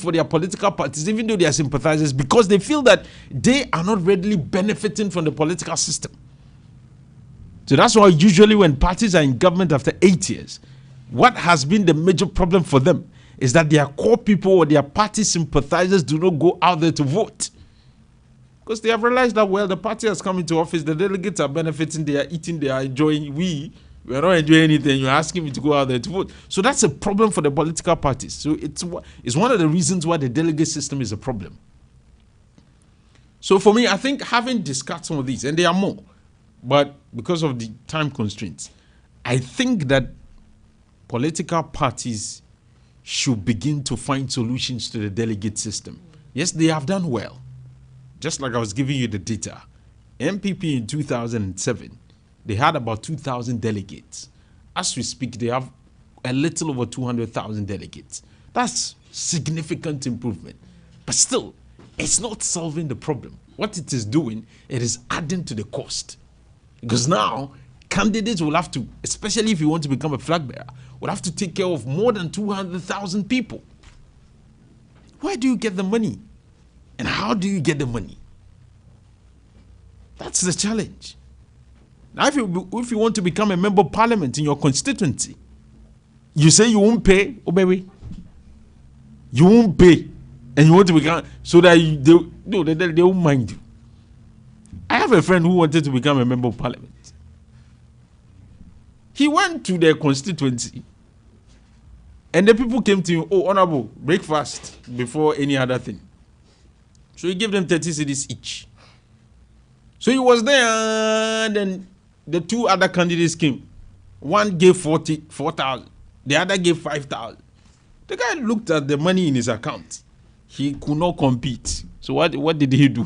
for their political parties, even though they are sympathizers, because they feel that they are not readily benefiting from the political system. So that's why usually when parties are in government after 8 years, what has been the major problem for them is that their core people or their party sympathizers do not go out there to vote. Because they have realized that, well, the party has come into office, the delegates are benefiting, they are eating, they are enjoying. We are not enjoying anything. You're asking me to go out there to vote. So that's a problem for the political parties. So it's one of the reasons why the delegate system is a problem. So for me, I think having discussed some of these, and there are more, but because of the time constraints, I think that political parties should begin to find solutions to the delegate system. Yes, they have done well. Just like I was giving you the data. MPP in 2007, they had about 2,000 delegates. As we speak, they have a little over 200,000 delegates. That's significant improvement. But still, it's not solving the problem. What it is doing, it is adding to the cost. Because now, candidates will have to, especially if you want to become a flag bearer, will have to take care of more than 200,000 people. Where do you get the money? And how do you get the money? That's the challenge. Now, if you want to become a member of parliament in your constituency, you say you won't pay, oh baby, you won't pay, and you want to become, so that they won't mind you. I have a friend who wanted to become a member of parliament. He went to their constituency, and the people came to him, oh, honorable, breakfast before any other thing. So he gave them 30 cedis each. So he was there, and then the two other candidates came. One gave 4,000, the other gave 5,000. The guy looked at the money in his account. He could not compete. So what did he do?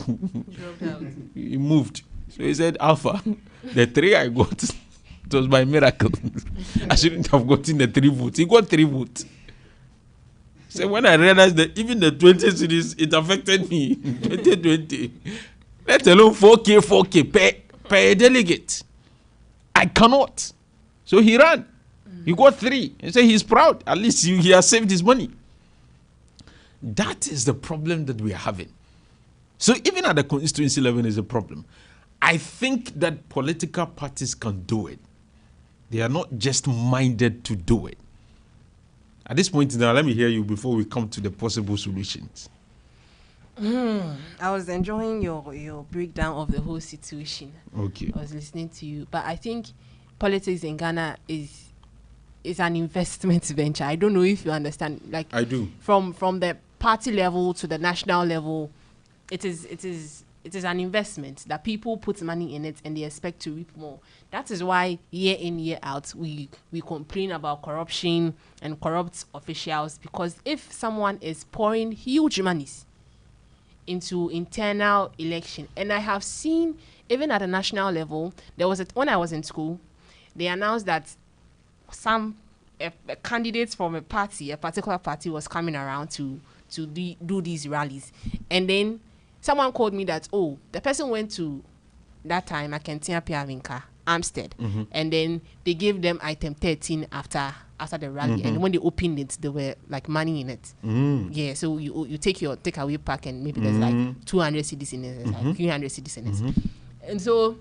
He moved. So he said, Alfa, the 3 I got, it was by miracle. I shouldn't have gotten the 3 votes. He got 3 votes. So when I realized that even the 20 cities, it affected me in 2020. Let alone 4K per delegate. I cannot. So he ran. He got 3. He said he's proud. At least he has saved his money. That is the problem that we are having. So even at the constituency level is a problem. I think that political parties can do it. They are not just minded to do it. At this point now, let me hear you before we come to the possible solutions. I was enjoying your breakdown of the whole situation. Okay. I was listening to you. But I think politics in Ghana is an investment venture. I don't know if you understand. Like, I do. From the party level to the national level, it is an investment that people put money in it and they expect to reap more. That is why year in, year out, we complain about corruption and corrupt officials, because if someone is pouring huge monies into internal election, and I have seen even at a national level, there was when I was in school, they announced that a candidate from a particular party was coming around to do these rallies, and then someone called me that, oh, the person went to that time Akentia Piavinka, Amstead, and then they gave them item 13 after the rally, and when they opened it, there were like money in it. Yeah, so you take your takeaway pack, and maybe there's like 200 cedis in it, like 300 cedis in it, and so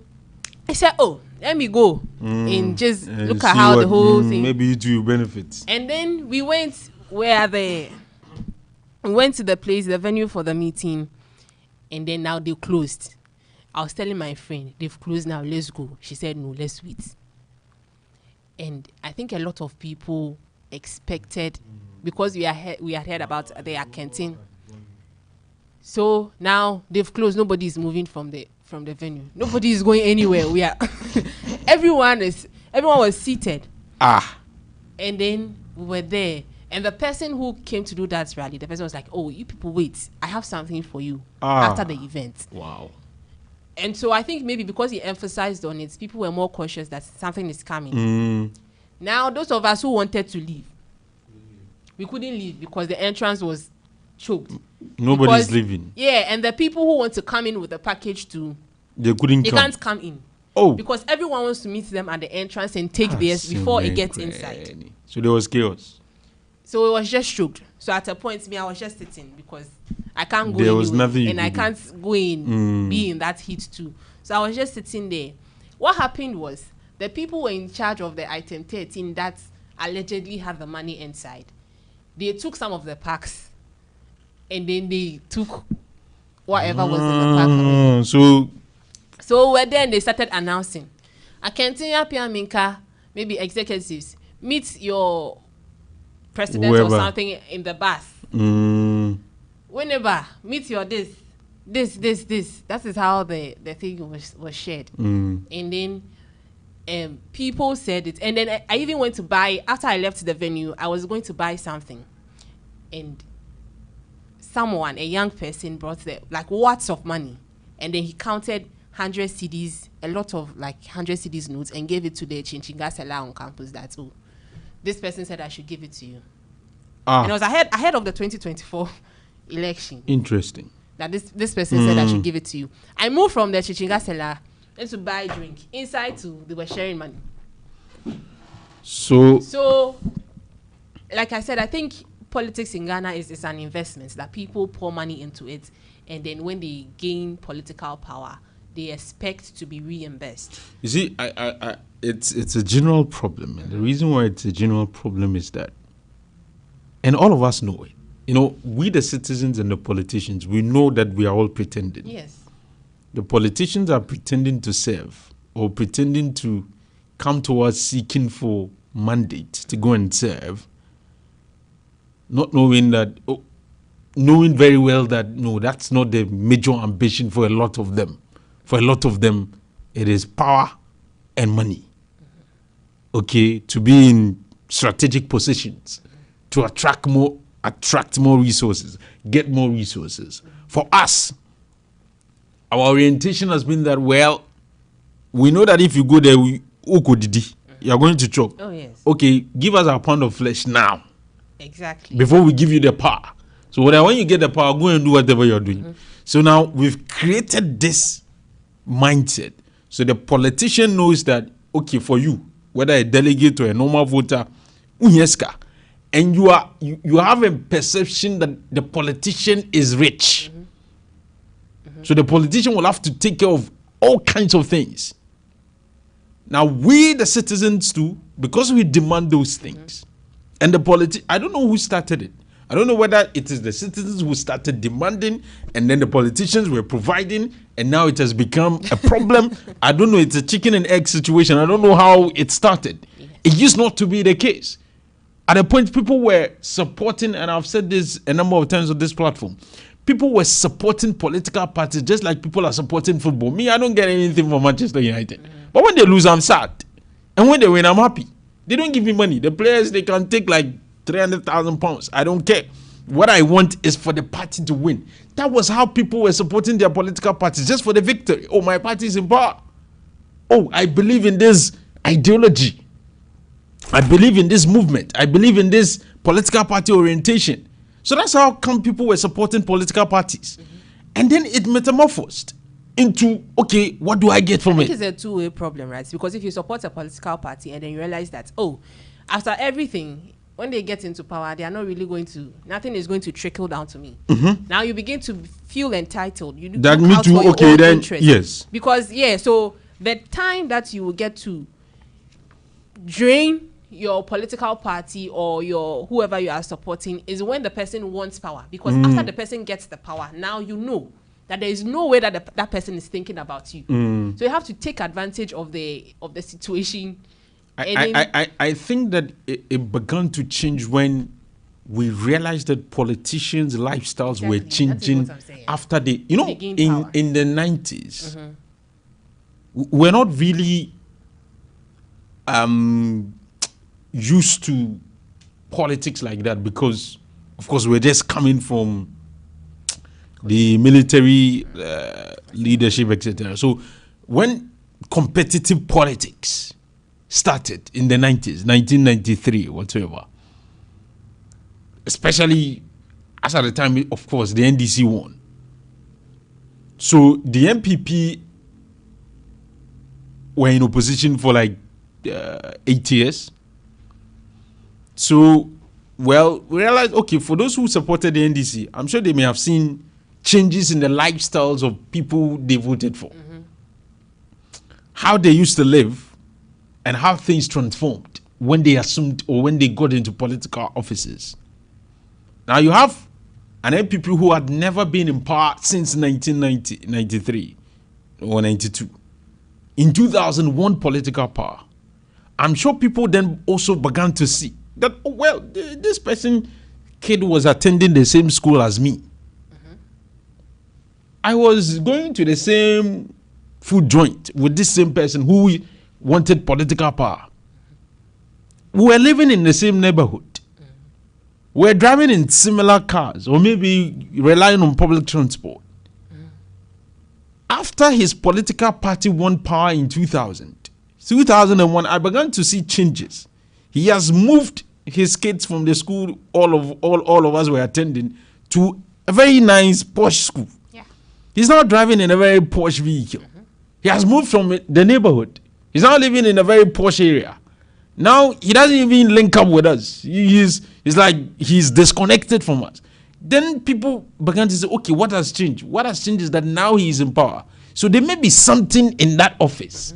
I said, oh, let me go and just look at how the whole thing. Maybe you do benefit. And then we went we went to the place, the venue for the meeting, and then now they closed. I was telling my friend, they've closed now, let's go. She said, no, let's wait. And I think a lot of people expected, because we had heard about the canteen. So now they've closed. Nobody is moving from the venue. Nobody is going anywhere. We are everyone was seated. And then we were there. And the person who came to do that rally, the person was like, oh, you people wait. I have something for you after the event. Wow. And so I think maybe because he emphasized on it, people were more cautious that something is coming. Now, those of us who wanted to leave, we couldn't leave because the entrance was choked. Nobody's leaving. Yeah, and the people who want to come in with the package too, they can't come in. Oh. Because everyone wants to meet them at the entrance and take theirs before it gets inside. So there was chaos. So it was just choked. So at a point, me, I was just sitting because I can't go There was anywhere, nothing you and I could do. can't go in, be in that heat too. So I was just sitting there. What happened was the people were in charge of the item 13 that allegedly had the money inside. They took some of the packs, and then they took whatever was in the pack away. So then they started announcing, I can tell you, Minka, maybe executives, meet your president Whoever. or something in the bus. Whenever, meet your this. That is how the thing was shared. And then people said it. And then I even went to buy, after I left the venue, I was going to buy something. And someone, a young person, brought like watts of money. And then he counted 100 CDs, a lot of like 100 CDs notes, and gave it to the Chinchinga seller on campus. That, oh, this person said I should give it to you. And it was ahead of the 2024 election. Interesting. That this person said I should give it to you. I moved from the Chinchinga seller and to buy a drink. Inside too, they were sharing money. So, like I said, I think politics in Ghana is an investment that people pour money into it, and then when they gain political power, they expect to be reimbursed. You see, it's a general problem, and the reason why it's a general problem is that, and all of us know it. You know, we the citizens and the politicians, we know that we are all pretending. Yes. The politicians are pretending to serve or pretending to come towards seeking for mandate to go and serve, not knowing that, knowing very well that, no, that's not the major ambition for a lot of them. For a lot of them, it is power and money. Okay, to be in strategic positions, to attract more resources, get more resources. For us, our orientation has been that, well, we know that if you go there, you are going to chop. Oh, yes. Okay, give us our pound of flesh now. Exactly. Before we give you the power. So when you get the power, go and do whatever you're doing. So now we've created this mindset. So the politician knows that, okay, for you, whether a delegate or a normal voter, and you have a perception that the politician is rich. So the politician will have to take care of all kinds of things. Now we the citizens too, because we demand those things, and the I don't know who started it. I don't know whether it is the citizens who started demanding and then the politicians were providing, and now it has become a problem. I don't know, it's a chicken and egg situation. I don't know how it started. It used not to be the case. At a point, people were supporting, and I've said this a number of times on this platform, people were supporting political parties just like people are supporting football. Me, I don't get anything from Manchester United. But when they lose, I'm sad. And when they win, I'm happy. They don't give me money. The players, they can take like 300,000 pounds. I don't care. What I want is for the party to win. That was how people were supporting their political parties, just for the victory. Oh, my party is in power. Oh, I believe in this ideology. I believe in this movement. I believe in this political party orientation. So that's how come people were supporting political parties. And then it metamorphosed into, okay, what do I get from it? It's a two-way problem, right? Because if you support a political party and then you realize that, oh, after everything, when they get into power, they are not really going to, nothing is going to trickle down to me. Now you begin to feel entitled. You that look me out too, for your okay, own then, interest. yes. Because, so the time that you will get to drain your political party or your whoever you are supporting is when the person wants power. Because after the person gets the power, now you know that there is no way that that person is thinking about you. So you have to take advantage of the situation. I think that it began to change when we realized that politicians' lifestyles were changing after they, in the 90s. We're not really used to politics like that because, of course, we're just coming from the military leadership, etc. So when competitive politics started in the 90s, 1993, whatever, especially as at the time, of course, the NDC won. So the MPP were in opposition for like 8 years. So well, we realized, okay, for those who supported the NDC, I'm sure they may have seen changes in the lifestyles of people they voted for. How they used to live and how things transformed when they assumed or when they got into political offices. Now you have an MPP who had never been in power since 1993 or 92. In 2001 political power. I'm sure people then also began to see that, oh, well, this kid was attending the same school as me. I was going to the same food joint with this same person who wanted political power. We were living in the same neighborhood. We were driving in similar cars or maybe relying on public transport. After his political party won power in 2001, I began to see changes. He has moved his kids from the school all of us were attending to a very nice posh school. Yeah. He's now driving in a very posh vehicle. He has moved from the neighborhood. He's now living in a very posh area. Now he doesn't even link up with us. He's like he's disconnected from us. Then people began to say, okay, what has changed? What has changed is that now he is in power. So there may be something in that office.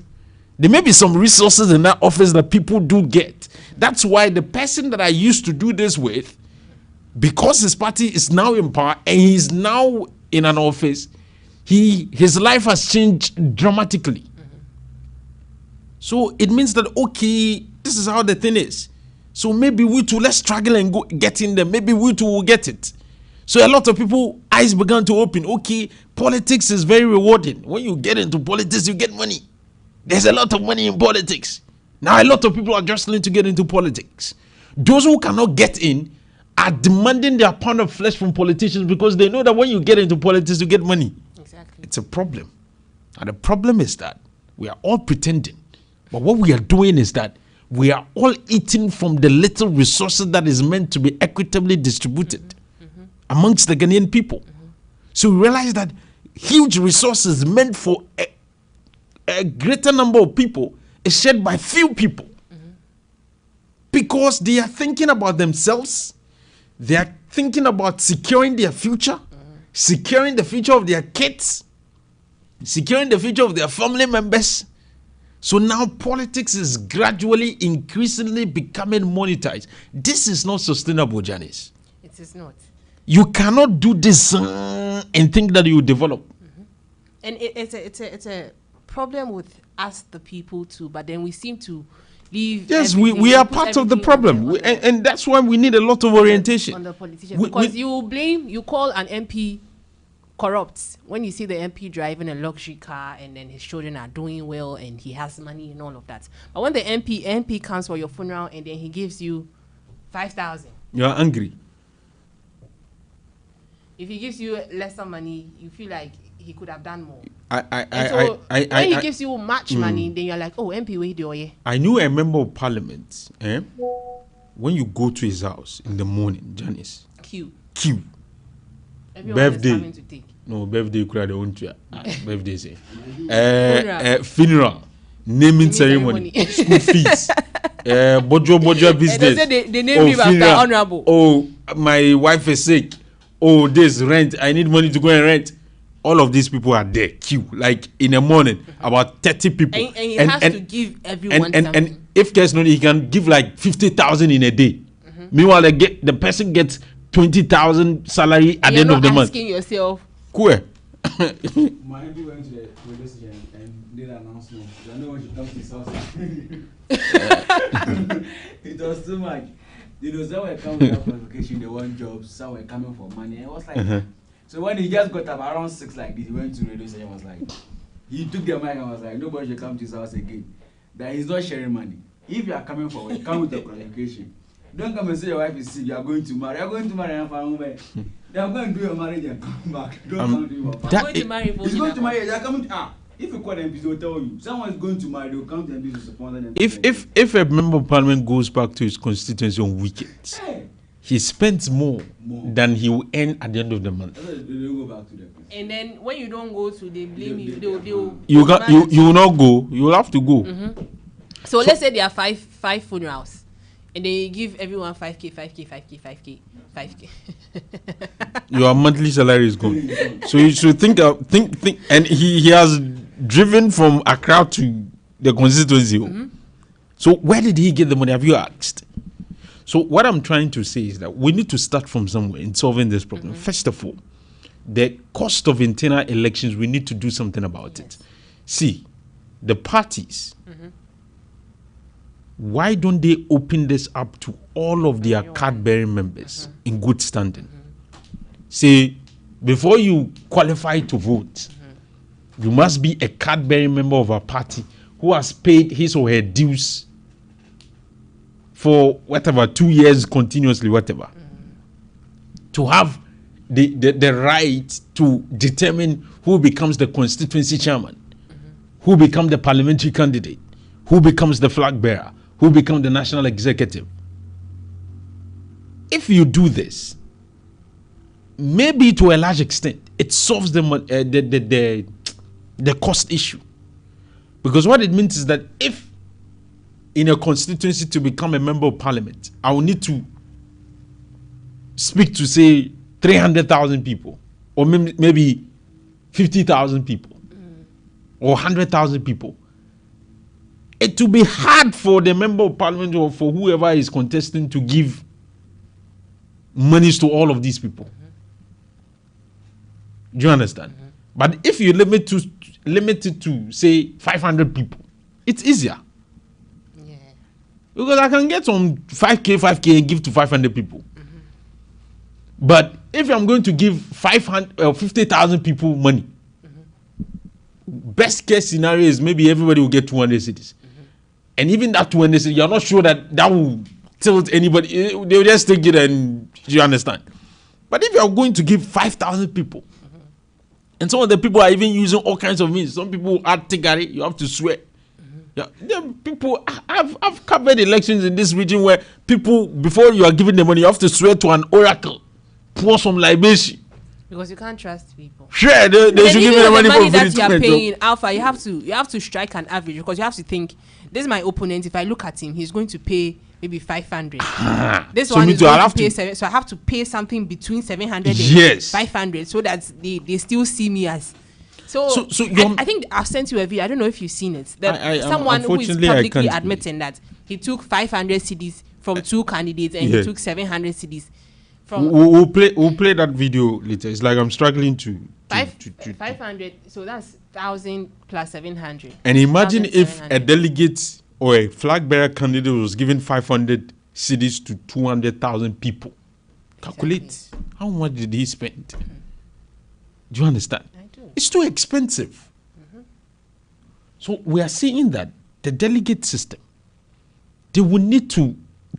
There may be some resources in that office that people do get. That's why the person that I used to do this with, because his party is now in power and he's now in an office, his life has changed dramatically. So it means that, okay, this is how the thing is. So maybe we too, let's struggle and go get in there. Maybe we too will get it. So a lot of people, eyes began to open. Okay, politics is very rewarding. When you get into politics, you get money. There's a lot of money in politics. Now a lot of people are jostling to get into politics. Those who cannot get in are demanding their pound of flesh from politicians because they know that when you get into politics, you get money. Exactly. It's a problem. And the problem is that we are all pretending. But what we are doing is that we are all eating from the little resources that is meant to be equitably distributed amongst the Ghanaian people. So we realize that huge resources meant for a greater number of people is shared by few people. Because they are thinking about themselves. They are thinking about securing their future, securing the future of their kids, securing the future of their family members. So now politics is gradually, increasingly becoming monetized. This is not sustainable, Janice. It is not. You cannot do this and think that you develop. And it's a problem with us, the people, too. But then we seem to leave. Yes, we are part of the problem. And that's why we need a lot of orientation. On the politicians. Because you call an MP corrupt when you see the MP driving a luxury car and then his children are doing well and he has money and all of that. But when the MP comes for your funeral and then he gives you 5,000, you are angry. If he gives you lesser money, you feel like he could have done more. When he gives you much money, then you're like, oh, MP, wait, do you? I knew a member of parliament. When you go to his house in the morning, Janice. Queue. Everyone Birthday. is coming to take. No, birthday crowd own birthday say. Funeral. Naming ceremony. School fees. Bojo business. They name you after honorable. Oh, my wife is sick. Oh, this rent. I need money to go and rent. All of these people are there, queue. Like in the morning, about 30 people. And he has to give everyone something. And if case not, he can give like 50,000 in a day. Meanwhile, the person gets 20,000 salary at the end of the month. You're asking yourself. Cool. My MP went to the radio station and did an announcement. I know when she comes to his house. It was too much. You know, some were coming for qualification, they want jobs, some were coming for money. It was like, so when he just got up around 6 like this, he went to the radio station and was like, he took the mic and was like, nobody should come to his house again. That he's not sharing money. If you are coming forward, come with the qualification. Don't come and say your wife is sick, you are going to marry. You are going to marry and find home. They are going to do your marriage and come back. Don't come to your family. He's going to marry. They are coming to, if you call them, they'll tell you. Someone is going to marry, they'll come to them to sponsor them. If a member of parliament goes back to his constituency on weekends, he spends more than he will earn at the end of the month. They'll go back to them. And then when you don't go to, they blame you. They'll you will not go. You will have to go. So let's say there are five funerals, And then you give everyone 5K, 5K, 5K, 5K, 5K. Your monthly salary is gone. So you should think. And he has driven from Accra to the constituency. So where did he get the money? Have you asked? So what I'm trying to say is that we need to start from somewhere in solving this problem. First of all, the cost of internal elections, we need to do something about it. See, the parties, why don't they open this up to all of their card-bearing members in good standing? Say, before you qualify to vote, you must be a card-bearing member of a party who has paid his or her dues for whatever, 2 years continuously, whatever, to have the right to determine who becomes the constituency chairman, who becomes the parliamentary candidate, who becomes the flag bearer, who becomes the national executive. If you do this, maybe to a large extent, it solves the cost issue. Because what it means is that if in a constituency to become a member of parliament, I will need to speak to, say, 300,000 people, or maybe 50,000 people, or 100,000 people. It will be hard for the member of parliament or for whoever is contesting to give monies to all of these people. Do you understand? But if you limit it to, say, 500 people, it's easier. Because I can get some 5K and give to 500 people. But if I'm going to give 500 or 50,000 people money, best case scenario is maybe everybody will get 200 cities. And even that 200 cities, you're not sure that will tilt anybody. They'll just take it, and you understand. But if you're going to give 5,000 people, and some of the people are even using all kinds of means. Some people add tigari, you have to swear. Yeah, people, I've covered elections in this region where people, before you are giving the money, you have to swear to an oracle, pour some libation. Because you can't trust people. Sure, they should give you the money for that you are paying. Alpha, you have to strike an average, because you have to think, this is my opponent. If I look at him, he's going to pay maybe 500. This one is going to pay 700. So I have to pay something between 700 and 500, so that they still see me as. So I think I've sent you a video. I don't know if you've seen it. Someone who is publicly admitting that he took 500 CDs from two candidates, and he took 700 CDs from. We'll play that video later. It's like I'm struggling to 500. So that's 1,000 plus 700. And imagine if a delegate or a flag bearer candidate was given 500 CDs to 200,000 people. Calculate how much did he spend? Do you understand? It's too expensive. So we are seeing that the delegate system, they will need to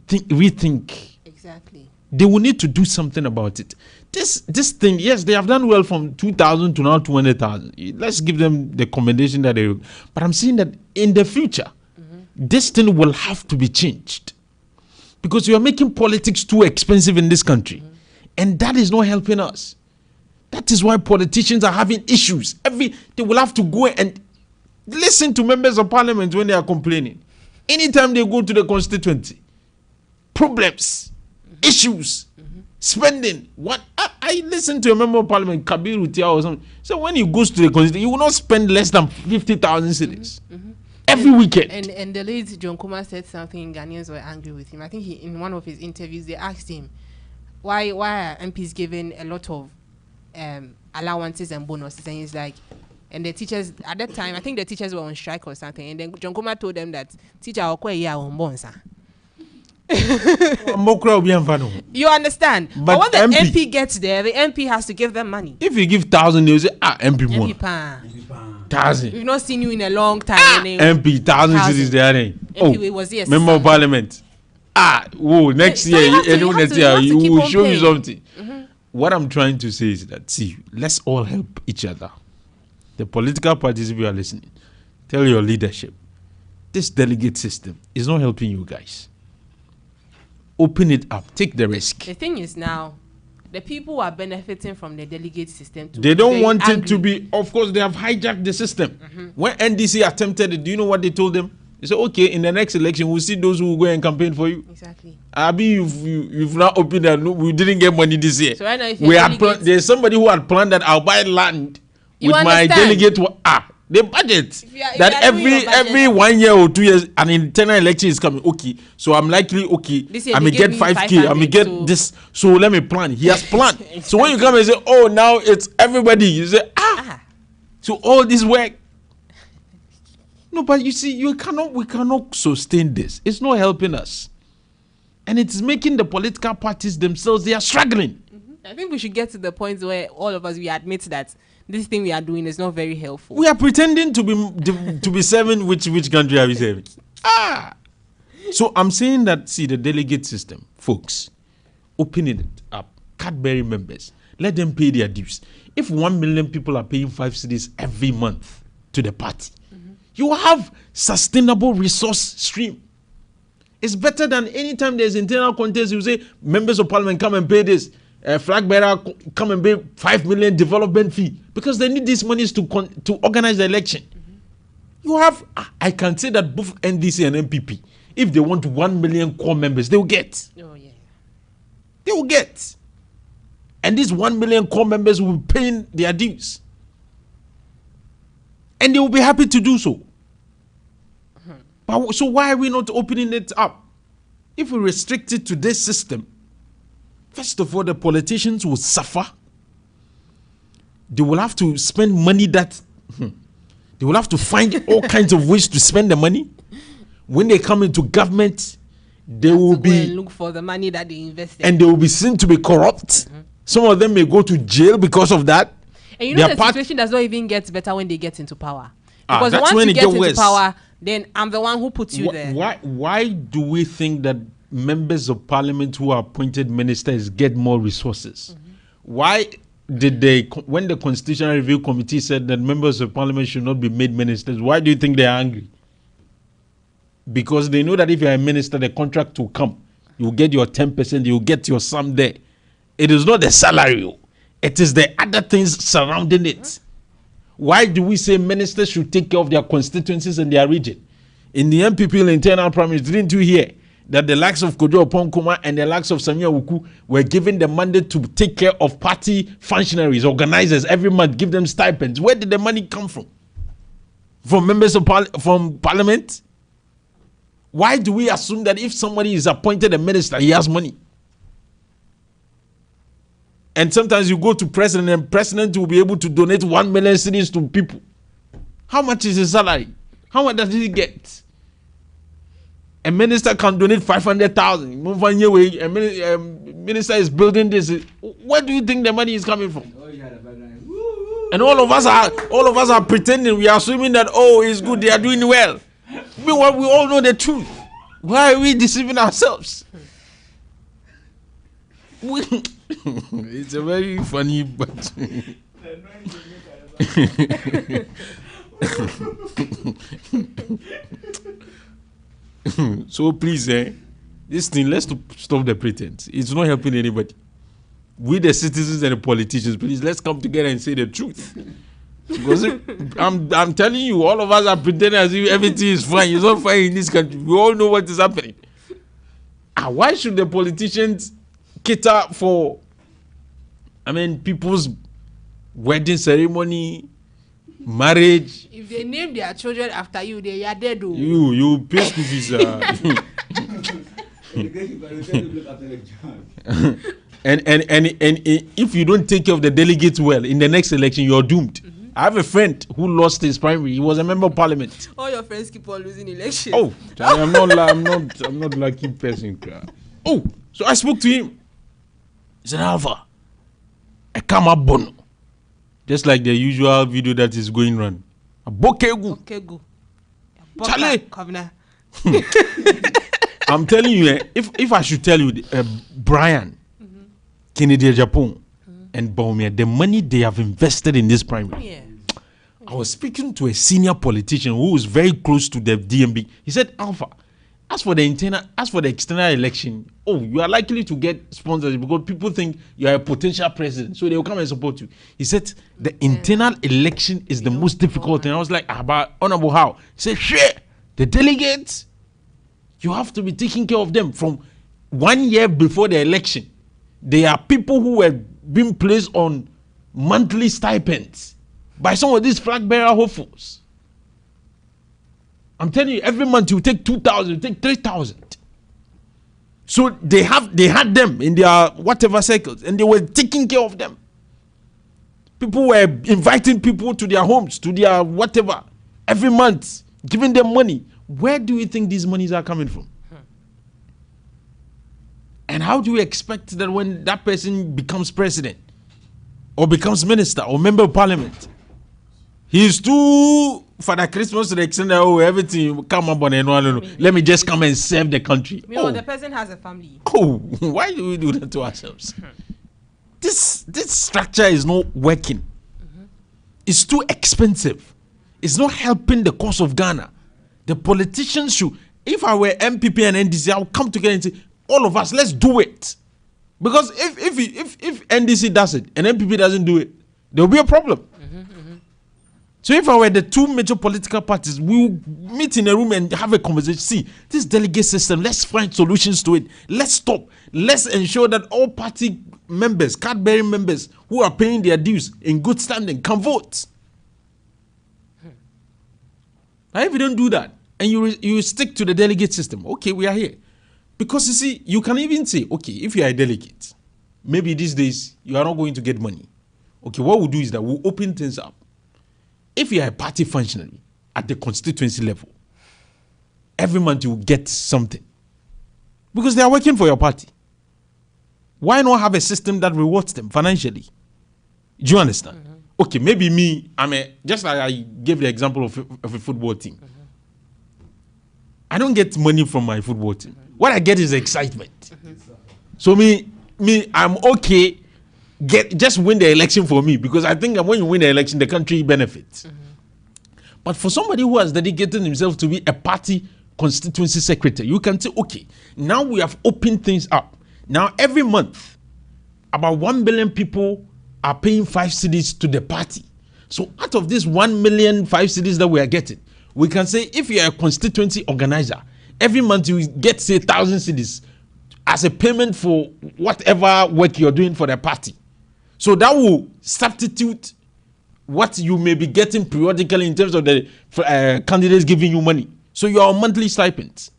rethink. Exactly. They will need to do something about it. This thing, yes, they have done well from 2,000 to now 200,000. Let's give them the commendation that they. But I'm saying that in the future, this thing will have to be changed, because you are making politics too expensive in this country, and that is not helping us. That is why politicians are having issues. They will have to go and listen to members of parliament when they are complaining. Anytime they go to the constituency, problems, issues, spending. What I listened to a member of parliament, Kabir Utia or something. So when he goes to the constituency, he will not spend less than 50,000 cedis every weekend. And the late John Kuma said something. Ghanaians were angry with him. I think in one of his interviews, they asked him why are MPs given a lot of allowances and bonuses, and he's like, and the teachers at that time, I think the teachers were on strike or something, and then John Kuma told them that teacher on bonsa. You understand? But when the MP gets there, the MP has to give them money. If you give 1,000, they'll say, MP won. 1,000. We've not seen you in a long time. MP 1,000 cities there. MP was here. Member of Parliament. Next year, you will show you something. What I'm trying to say is that, see, let's all help each other. The political parties, if you are listening, tell your leadership, this delegate system is not helping you guys. Open it up. Take the risk. The thing is now, the people who are benefiting from the delegate system, they don't want it to be. Of course, they have hijacked the system. When NDC attempted it, do you know what they told them? You say, okay, in the next election, we'll see those who will go and campaign for you. Exactly. Abi, you've now opened that we didn't get money this year. So right now, if We had there's somebody who had planned that I'll buy land You with my understand? delegate. The budget If you are that doing your budget- every 1 year or 2 years an internal election is coming. Okay, so I'm likely This year I they may gave get me 5K. I may 500, get so- this. So let me plan. He has planned. So when you come and say, oh, now it's everybody, you say, so all this work. No, but you see, we cannot sustain this. It's not helping us. And it's making the political parties themselves, they are struggling. I think we should get to the point where all of us, we admit that this thing we are doing is not very helpful. We are pretending to be serving which country are we serving? So I'm saying that, see, the delegate system, folks, opening it up, Cadbury members, let them pay their dues. If 1 million people are paying 5 cedis every month to the party, you have sustainable resource stream. It's better than anytime there's internal contest, you say, members of parliament come and pay this. Flag bearer come and pay 5 million development fee because they need these monies to organize the election. You have, I can say that both NDC and MPP, if they want 1 million core members, they will get. Oh yeah. They will get. And these 1 million core members will be paying their dues. And they will be happy to do so. But so why are we not opening it up? If we restrict it to this system, first of all, the politicians will suffer. They will have to spend money that they will have to find all kinds of ways to spend the money. When they come into government, they will Go and be look for the money that they invested. and they will be seen to be corrupt. Some of them may go to jail because of that. And you know Their the situation does not even get better when they get into power. Because that's once when you it get get into worse. power, then I'm the one who puts you there. Why do we think that members of parliament who are appointed ministers get more resources? Why did they, when the Constitutional Review Committee said that members of parliament should not be made ministers, why do you think they are angry? Because they know that if you are a minister, the contract will come. You will get your 10%, you will get your sum there. It is not the salary. It is the other things surrounding it. Why do we say ministers should take care of their constituencies and their region? In the MPP internal primaries, didn't you hear that the likes of Kojo Oponkuma and the likes of Samia Wuku were given the mandate to take care of party functionaries, organizers every month, give them stipends? Where did the money come from? From members of from parliament? Why do we assume that if somebody is appointed a minister, he has money? And sometimes you go to president and president will be able to donate 1 million cedis to people. How much is his salary? How much does he get? A minister can donate 500,000. A minister is building this. Where do you think the money is coming from? And all of us are pretending. We are assuming that it's good. They are doing well. Meanwhile, we all know the truth. Why are we deceiving ourselves? It's a very funny but so please, this thing, let's stop the pretense. It's not helping anybody. We the citizens and the politicians, please, let's come together and say the truth. Because I'm telling you, all of us are pretending as if everything is fine. It's not fine in this country. We all know what is happening. Why should the politicians cater for, people's wedding ceremony, marriage? If they name their children after you, they are dead. You pay school fees. And if you don't take care of the delegates well in the next election, you're doomed. I have a friend who lost his primary. He was a member of parliament. All your friends keep on losing elections. Oh, I'm not lucky person. So I spoke to him. He said, Alfa, I come up bono. Just like the usual video that is going on. Bokegu. Charlie. I'm telling you, if I should tell you, Brian, Kennedy Japan, and Baumia, the money they have invested in this primary. Yeah. I was speaking to a senior politician who was very close to the DMB. He said, Alfa, as for the external election, you are likely to get sponsors because people think you are a potential president, so they will come and support you. He said the internal election is the most difficult thing. I was like, but honorable how? He said, share. The delegates, you have to be taking care of them from 1 year before the election. They are people who were being placed on monthly stipends by some of these flag bearer hopefuls. I'm telling you, every month you take 2,000, you take 3,000. So they had them in their whatever circles, and they were taking care of them. People were inviting people to their homes, to their whatever, every month, giving them money. Where do you think these monies are coming from? And how do you expect that when that person becomes president or becomes minister or member of parliament, he's too Father Christmas to the extent that, oh, everything will come up on annual. Let me just come and serve the country. The person has a family. Oh, why do we do that to ourselves? This structure is not working. It's too expensive. It's not helping the cause of Ghana. The politicians should, if I were MPP and NDC, I would come together and say, all of us, let's do it. Because if NDC does it and MPP doesn't do it, there will be a problem. So if I were the two major political parties, we will meet in a room and have a conversation. See, this delegate system, let's find solutions to it. Let's stop. Let's ensure that all party members, card-bearing members who are paying their dues in good standing can vote. Now, if you don't do that and you stick to the delegate system, okay, we are here. Because you see, you can even say, okay, if you are a delegate, maybe these days you are not going to get money. Okay, what we'll do is that we'll open things up. If you are a party functionary at the constituency level, every month you will get something. Because they are working for your party. Why not have a system that rewards them financially? Do you understand? Okay, maybe me, just like I gave the example of a football team. I don't get money from my football team. What I get is excitement. So I'm okay. Just win the election for me, because I think that when you win the election, the country benefits. But for somebody who has dedicated himself to be a party constituency secretary, you can say, okay, now we have opened things up. Now every month, about 1 million people are paying 5 cedis to the party. So out of this 1 million 5 cedis that we are getting, we can say if you are a constituency organizer, every month you get, say, 1,000 cedis as a payment for whatever work you're doing for the party. So that will substitute what you may be getting periodically in terms of the candidates giving you money. So you are on monthly stipends.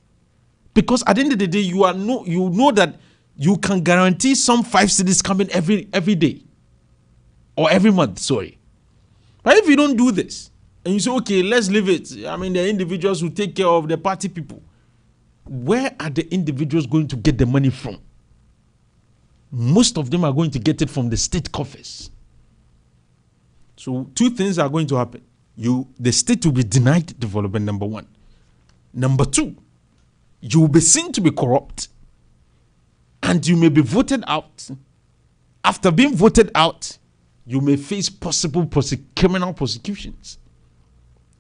Because at the end of the day, you know that you can guarantee some 5 cedis coming every day. Or every month, sorry. But if you don't do this, and you say, okay, let's leave it. The individuals who take care of the party people. Where are the individuals going to get the money from? Most of them are going to get it from the state coffers. So 2 things are going to happen. The state will be denied development, number 1. Number 2, you will be seen to be corrupt, and you may be voted out. After being voted out, you may face possible criminal prosecutions.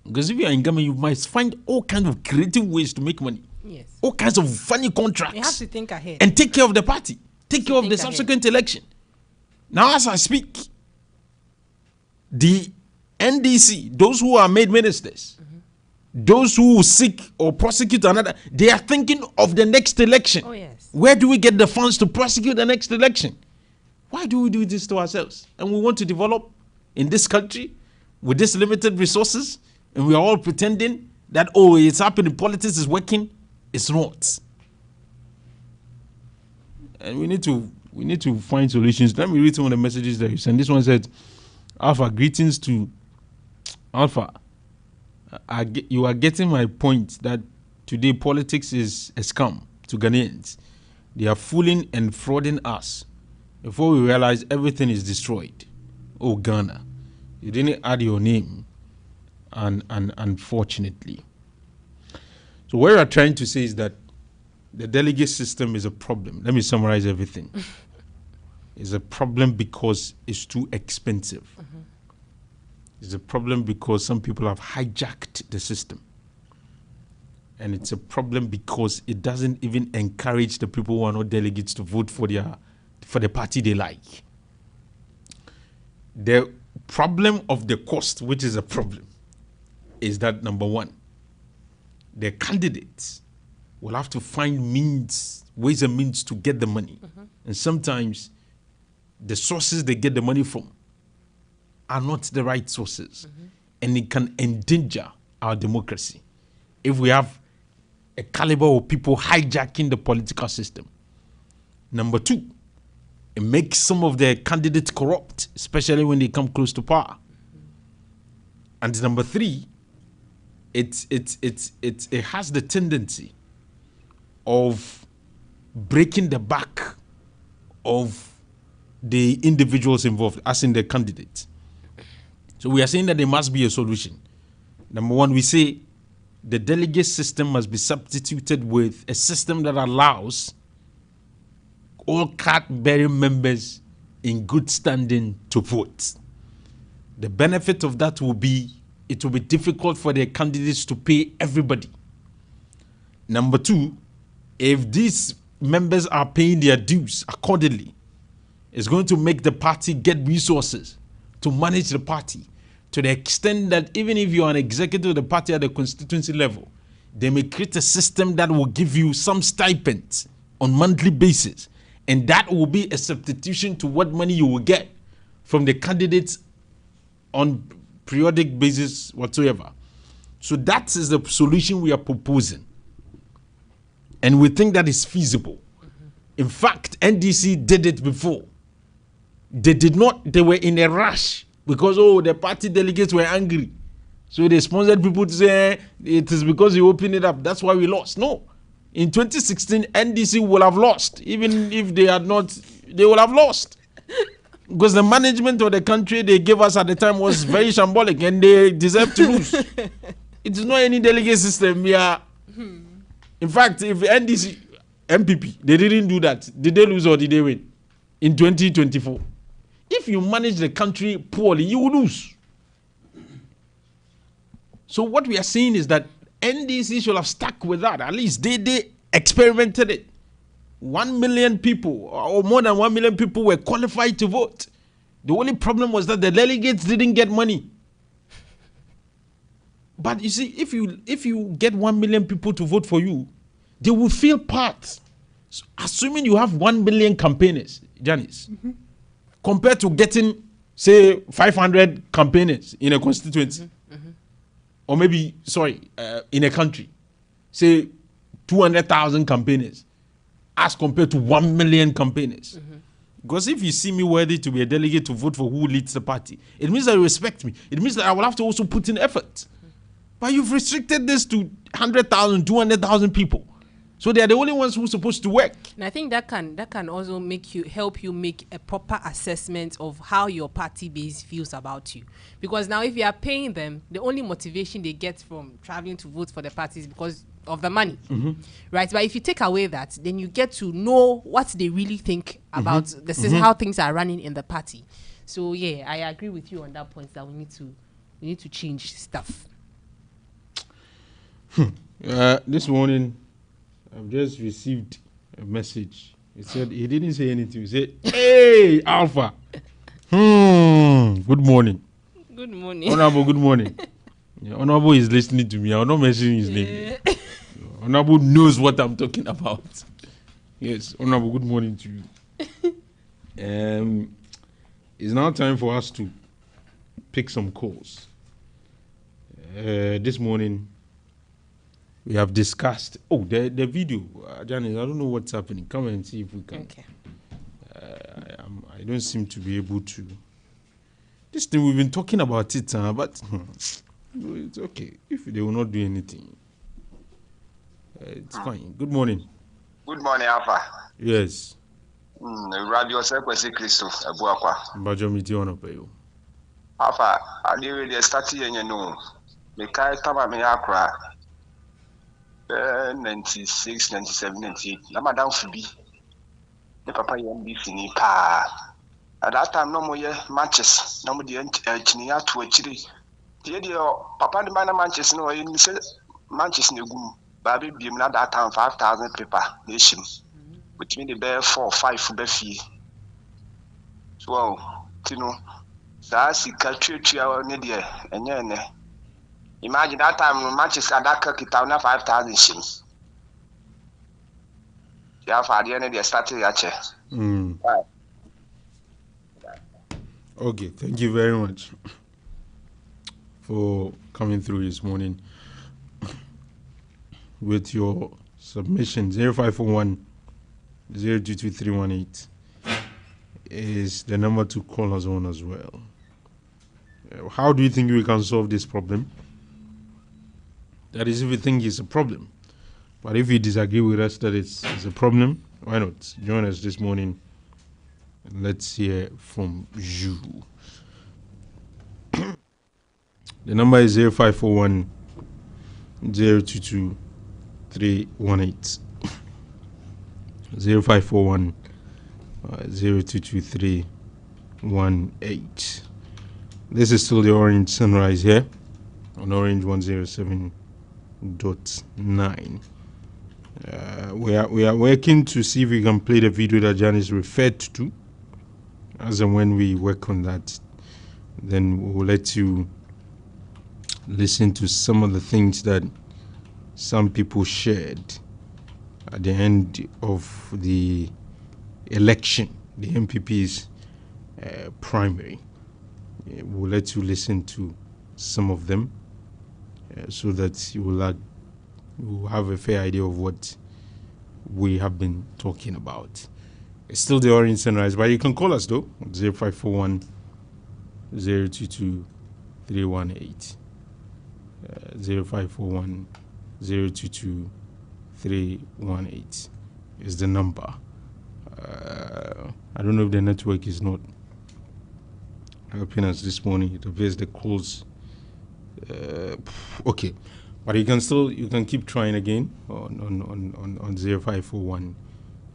Because if you are in government, you must find all kinds of creative ways to make money. Yes. All kinds of funny contracts. You have to think ahead. And take care of the party. Take care of the subsequent election. Now, as I speak, the NDC, those who are made ministers, those who seek or prosecute another, they are thinking of the next election. Oh, yes. Where do we get the funds to prosecute the next election? Why do we do this to ourselves? And we want to develop in this country with this limited resources, and we are all pretending that, oh, it's happening, politics is working. It's not. And we need to find solutions. Let me read some of the messages that you sent. This one said, Alfa, greetings to Alfa. You are getting my point that today politics is a scam to Ghanaians. They are fooling and frauding us. Before we realize everything is destroyed. Oh, Ghana, you didn't add your name, and unfortunately. So what we are trying to say is that the delegate system is a problem. Let me summarize everything. It's a problem because it's too expensive. It's a problem because some people have hijacked the system. And it's a problem because it doesn't even encourage the people who are not delegates to vote for the party they like. The problem of the cost, which is a problem, is that number 1, the candidates will have to find ways and means to get the money. And sometimes the sources they get the money from are not the right sources. And it can endanger our democracy if we have a caliber of people hijacking the political system. Number two, it makes some of the candidates corrupt, especially when they come close to power. And number three, it has the tendency of breaking the back of the individuals involved, as in the candidates. So we are saying that there must be a solution. Number one, we say the delegate system must be substituted with a system that allows all card-bearing members in good standing to vote. The benefit of that will be it will be difficult for the candidates to pay everybody. Number two, if these members are paying their dues accordingly, it's going to make the party get resources to manage the party to the extent that even if you're an executive of the party at the constituency level, they may create a system that will give you some stipends on monthly basis. And that will be a substitution to what money you will get from the candidates on periodic basis whatsoever. So that is the solution we are proposing. And we think that is feasible. In fact, NDC did it before. They were in a rush because, the party delegates were angry. So they sponsored people to say, it is because you opened it up. That's why we lost. No. In 2016, NDC will have lost. Even if they had not, they will have lost. Because the management of the country they gave us at the time was very shambolic and they deserve to lose. It is not any delegate system. In fact, if NDC, MPP, they didn't do that. Did they lose or did they win? In 2024. If you manage the country poorly, you will lose. So what we are saying is that NDC should have stuck with that. At least they experimented it. 1 million people or more than 1 million people were qualified to vote. The only problem was that the delegates didn't get money. But you see, if you get 1 million people to vote for you, they will feel part. So assuming you have 1 million campaigners, Janice, compared to getting, say, 500 campaigners in a constituency, or maybe, in a country, say 200,000 campaigners, as compared to 1 million campaigners. Because if you see me worthy to be a delegate to vote for who leads the party, it means that you respect me. It means that I will have to also put in effort. But you've restricted this to 100,000, 200,000 people. So they are the only ones who are supposed to work. And I think that can also help you make a proper assessment of how your party base feels about you. Because now if you are paying them, the only motivation they get from traveling to vote for the party is because of the money. Right? But if you take away that, then you get to know what they really think about the system, how things are running in the party. So yeah, I agree with you on that point that we need to change stuff. This morning I've just received a message. He said he didn't say anything. He said, "Hey, Alfa. Good morning." Good morning. Honorable, good morning. Yeah, Honorable is listening to me. I'm not mentioning his name. Honorable knows what I'm talking about. Yes, Honorable, good morning to you. It's now time for us to pick some calls. This morning, we have discussed. The video, Janice. I don't know what's happening. Come and see if we can. Okay. I don't seem to be able to. This thing we've been talking about it, but it's okay. If they will not do anything, it's fine. Good morning. Good morning, Alfa. Yes. Radio Sequence Christo, Abuakwa. Bajomiti on pay you. Alfa, I really started in no. The Kai Tama Meakra 96, 97, 98. Na Madame Fubi. The Papa NBC ni pa. At that time, no more matches. No more the Chinia to a chili. The Papa the man Manchester no in Manchester no Baby beam not that time 5,000 paper nation. Which mean the bear 4 or 5 for fee. So Tino Sasi culture nedia and Imagine that time matches at that kita na 5,000 shim. Yeah, for the end they started yache. Right. Okay, thank you very much for coming through this morning with your submission. 0541 022318 is the number to call us on as well. How do you think we can solve this problem? That is, if you think it's a problem. But if you disagree with us that it's a problem, why not join us this morning and let's hear from you. The number is 0541 022 318. 0541 022 318. This is still the Orange Sunrise here on Orange 107.9. We are working to see if we can play the video that Janice referred to. As and when we work on that, then we will let you listen to some of the things that some people shared at the end of the election, the MPP's primary. We'll let you listen to some of them so that you will have a fair idea of what we have been talking about. It's still the Orange Sunrise, but you can call us though, 0541 022 318. 0541 022 318 is the number. I don't know if the network is not helping us this morning. It appears the calls. Okay, but you can keep trying again on 0541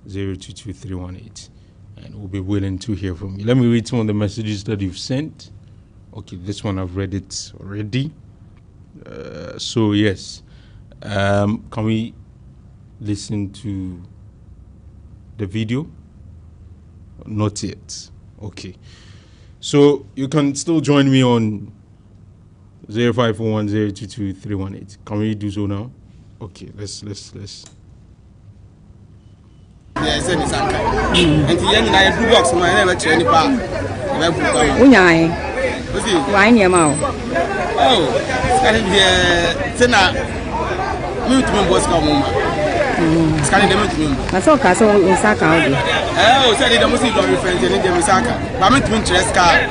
022 318, and we'll be willing to hear from you. Let me read some of the messages that you've sent. Okay, this one I've read it already. So yes, can we listen to the video? Not yet. Okay, so you can still join me on 0541 022 318. Can we do so now? Okay, let's. Yeah, send this anchor. And the end, I do box my never train any part. Unyai. Why near mouth? Oh, scanning here. Sena. Mute me, boss, come on. Scanning the mute. I saw Castle in Saka. Oh, said the Muslim friends in the Misaka. But I'm to interest car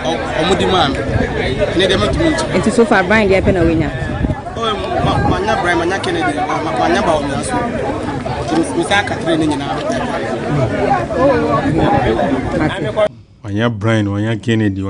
or Mudiman. Need them to meet. And to so far, Brian, the Apena winner. Oh, my Brian, my Kennedy, my number. Misaka training in our Wanya Brian, Wanya Kennedy,